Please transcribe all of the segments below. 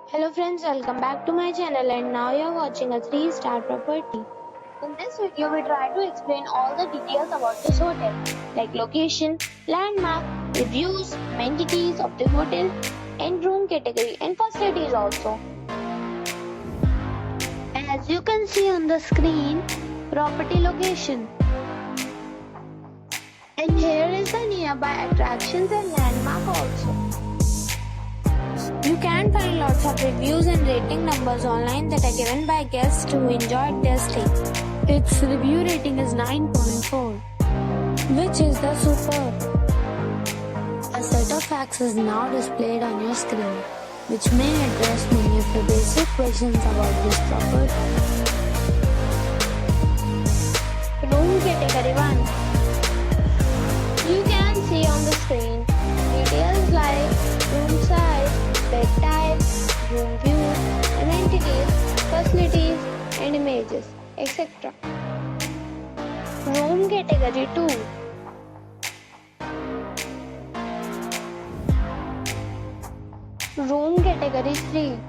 Hello friends, welcome back to my channel and now you are watching a 3-star property. In this video, we try to explain all the details about this hotel like location, landmark, reviews, amenities of the hotel and room category and facilities also. As you can see on the screen, property location. And here is the nearby attractions and landmark also. You can find lots of reviews and rating numbers online that are given by guests who enjoyed their stay. Its review rating is 9.4, which is the superb. A set of facts is now displayed on your screen, which may address many of the basic questions about this property. Room category 1. You can see on the screen details like room size, bed type, room view, amenities, facilities and images, etc. Room category 2. Room category 3.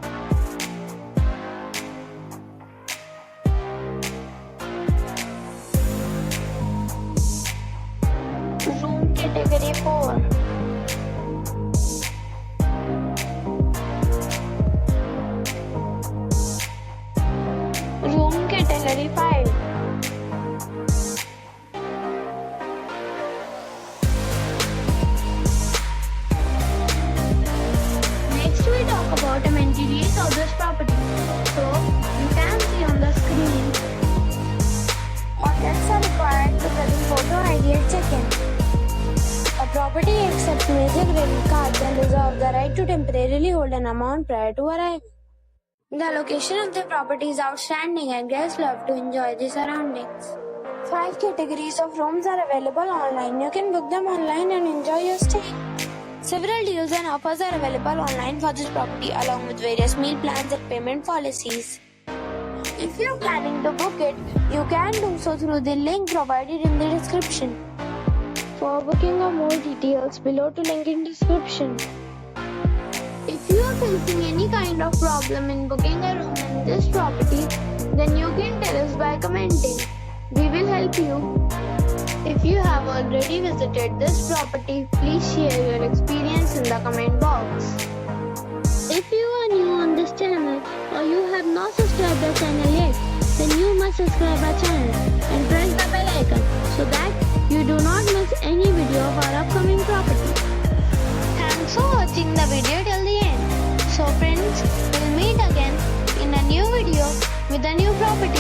Room category 4. Room category 5. Next we talk about amenities of this property. So you can see on the screen what guests are required to present photo ID at check-in. A property accepts major credit cards and reserves the right to temporarily hold an amount prior to arrival. The location of the property is outstanding and guests love to enjoy the surroundings. 5 categories of rooms are available online. You can book them online and enjoy your stay. Several deals and offers are available online for this property along with various meal plans and payment policies. If you are planning to book it, you can do so through the link provided in the description. For booking or more details, below to link in description. If you are facing any kind of problem in booking a room in this property, then you can tell us by commenting. We will help you. If you have already visited this property, please share your experience in the comment box. If you are new on this channel or you have not subscribed our channel yet, then you must subscribe our channel and press the bell icon so that you do not miss any video of our upcoming property. Thanks for watching the video till the end. So friends, we'll meet again in a new video with a new property.